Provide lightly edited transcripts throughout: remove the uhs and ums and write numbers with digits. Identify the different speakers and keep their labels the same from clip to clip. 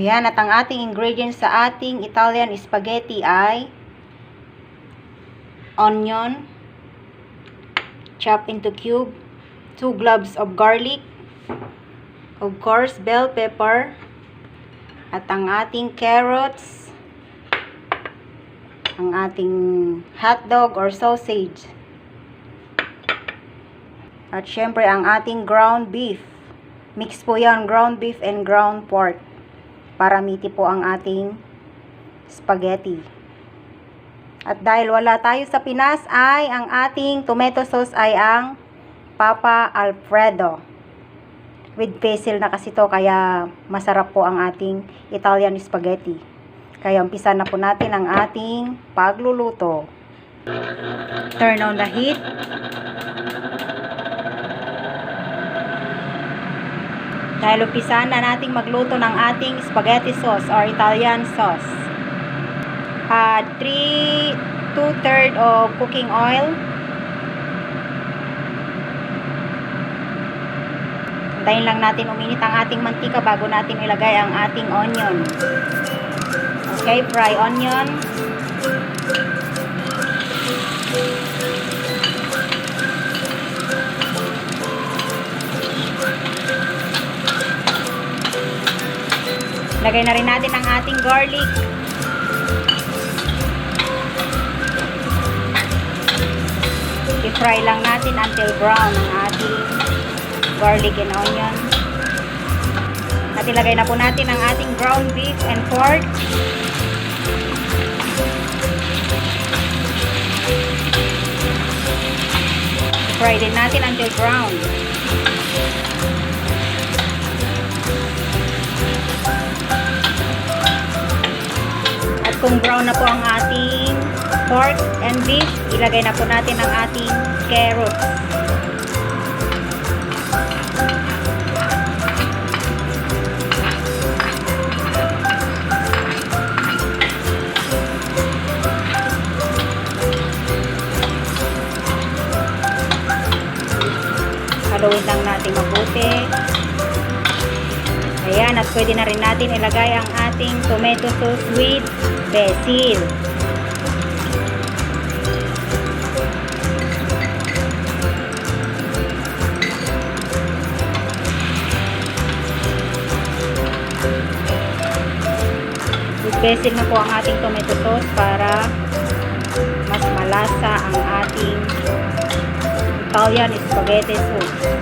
Speaker 1: Ayan, at ang ating ingredients sa ating Italian spaghetti ay onion, chopped into cube, 2 cloves of garlic, of course, bell pepper, at ang ating carrots, ang ating hotdog or sausage, at syempre ang ating ground beef. Mix po yan, ground beef and ground pork, para meaty po ang ating spaghetti. At dahil wala tayo sa Pinas, ay ang ating tomato sauce ay ang Papa Alfredo. With basil na kasi to, kaya masarap po ang ating Italian spaghetti. Kaya umpisa na po natin ang ating pagluluto. Turn on the heat. Dahil umpisahan na nating magluto ng ating spaghetti sauce or Italian sauce. Add 2/3 of cooking oil. Hintayin lang natin uminit ang ating mantika bago natin ilagay ang ating onion. Okay, fry onion. Lagay na rin natin ang ating garlic. I-fry lang natin until brown ang ating garlic and onion. At ilagay na po natin ang ating ground beef and pork. I-fry din natin until brown. Kung brown na po ang ating pork and beef, ilagay na po natin ang ating carrots. Haluin lang natin mabuti. Ayan, at pwede na rin natin ilagay ang ating tomato sauce with basil. With basil na po ang ating tomato sauce para mas malasa ang ating Italian spaghetti sauce.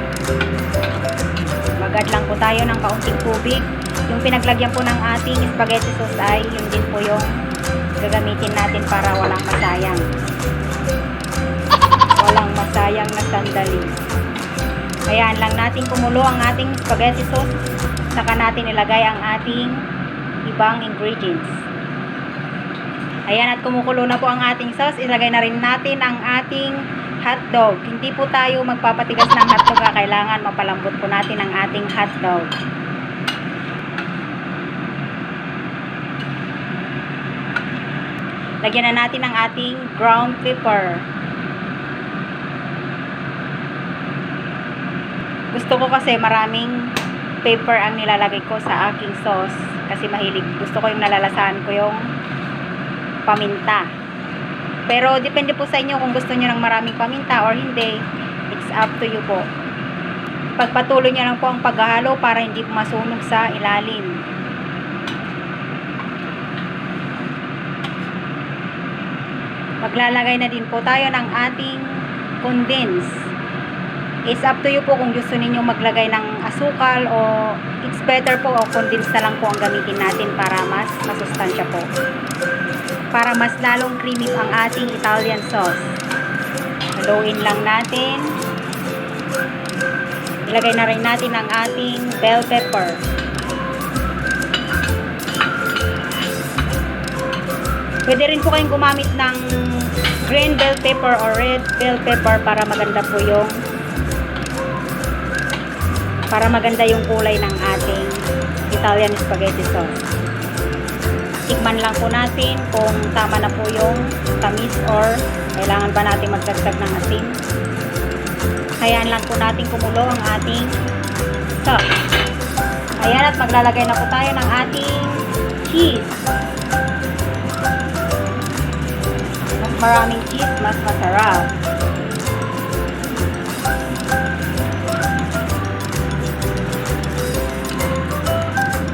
Speaker 1: Magad lang po tayo ng kaunting tubig. Yung pinaglagyan po ng ating spaghetti sauce ay yun din po yung gagamitin natin para walang masayang. Walang masayang na sandali. Hayaan lang natin kumulo ang ating spaghetti sauce. Saka natin ilagay ang ating ibang ingredients. Ayan, at kumukulo na po ang ating sauce. Ilagay na rin natin ang ating hotdog. Hindi po tayo magpapatigas ng hotdog. Kailangan mapalambot po natin ang ating hotdog. Lagyan na natin ang ating ground pepper. Gusto ko kasi maraming pepper ang nilalagay ko sa aking sauce. Kasi mahilig. Gusto ko yung nalalasahan ko yung paminta. Pero depende po sa inyo kung gusto nyo ng maraming paminta or hindi. It's up to you po. Pagpatuloy nyo lang po ang paghahalo para hindi masunog sa ilalim. Maglalagay na din po tayo ng ating condense. It's up to you po kung gusto niyo maglagay ng asukal o it's better po o condense na lang po ang gamitin natin para mas masustansya po. Para mas lalong creamy ang ating Italian sauce. Haluin lang natin. Ilagay na rin natin ang ating bell pepper. Pwede rin po kayong gumamit ng green bell pepper or red bell pepper para maganda po yung kulay ng ating Italian spaghetti sauce. Tikman lang po natin kung tama na po yung tamis or kailangan ba natin magdagdag ng asin. Hayaan lang po natin kumulo ang ating sauce. Ayan, at maglalagay na po tayo ng ating cheese. Mas maraming cheese, mas masarap.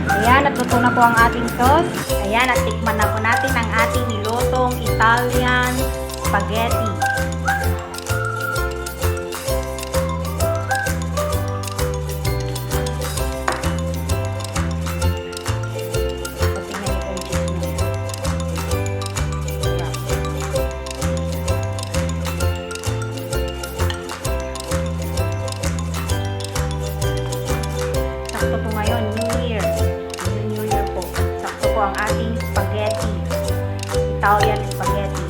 Speaker 1: Ayan, natuto na po ang ating sauce. Ayan, at tikman na po natin ang ating nilutong Italian spaghetti. Sakto po ngayon, New Year. New Year po. Sakto po ang ating spaghetti. Italian spaghetti.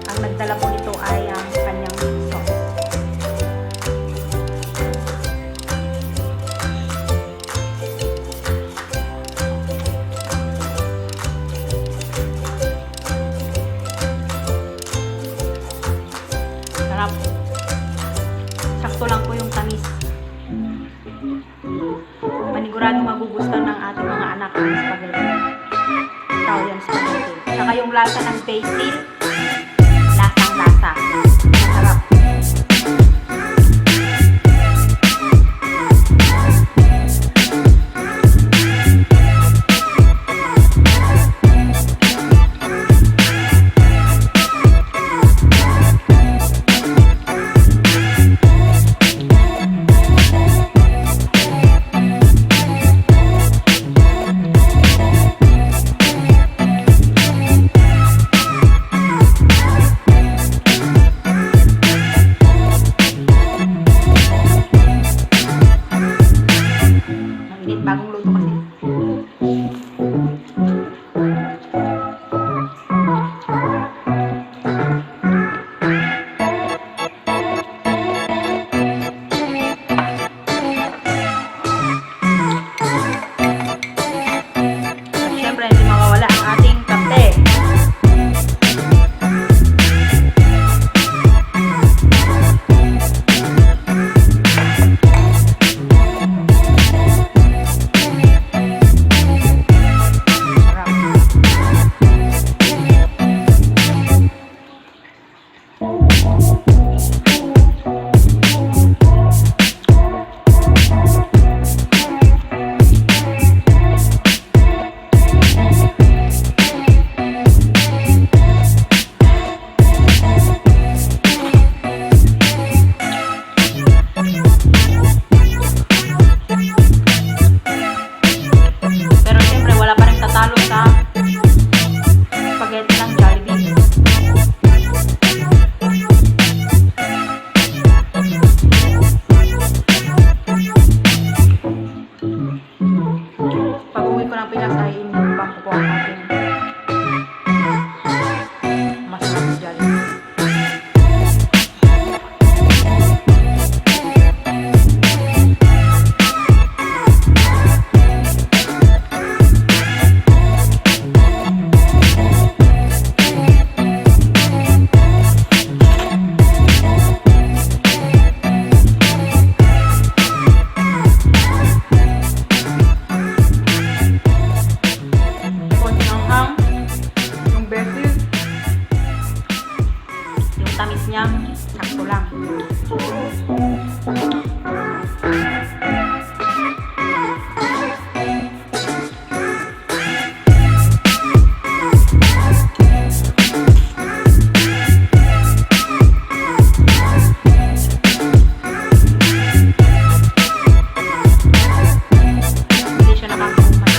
Speaker 1: Ang nagdala po nito ay ang kanyang sauce. Sarap. Sakto lang po yung tamis. Maniguradong magugustuhan ng ating mga anak ang spaghetti. Italian spaghetti. Saka yung lasa ng basil, lasang-lasa. Masarap. Bagong luto kasi. At syempre, hindi mawawala ang ating kape. Pero syempre, wala pa rin tatalo sa spaghetti ng Jollibee. Pag uwi ko ng Pinas ay inibang ko po ang ating masarap na Jollibee. Yung basil, yung tamis niya, sakto lang. Hindi siya nakakaumay.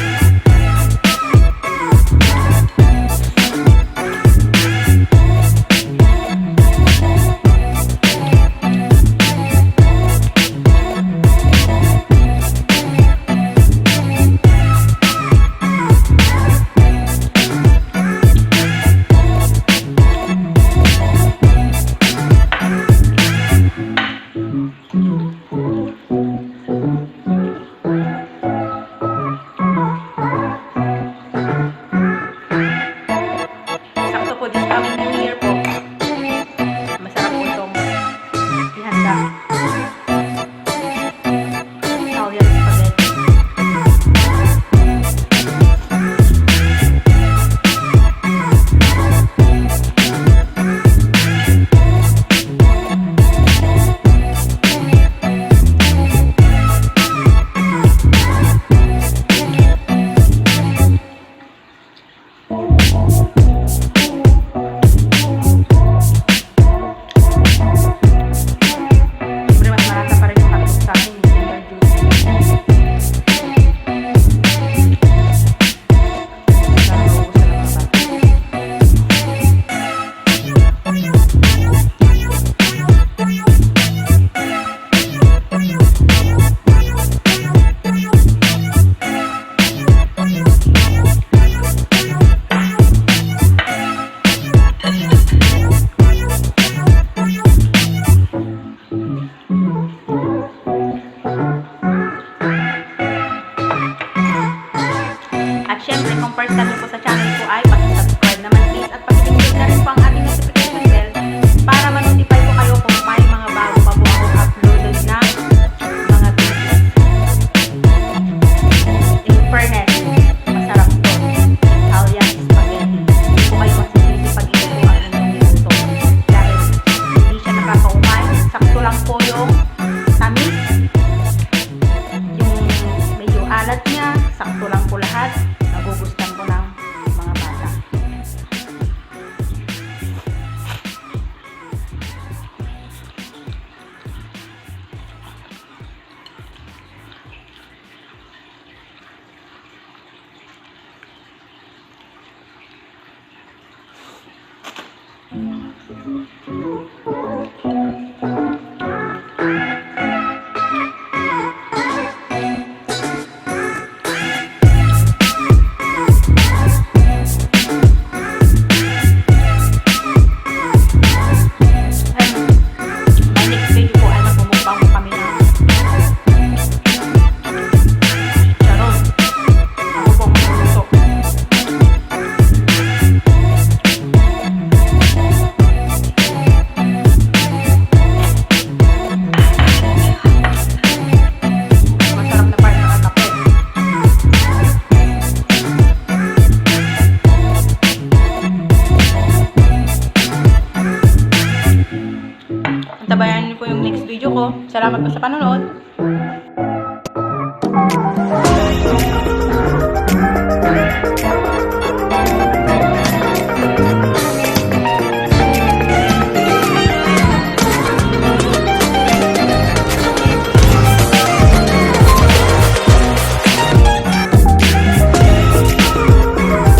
Speaker 2: Tabayan niyo po yung next video ko. Salamat po sa panonood.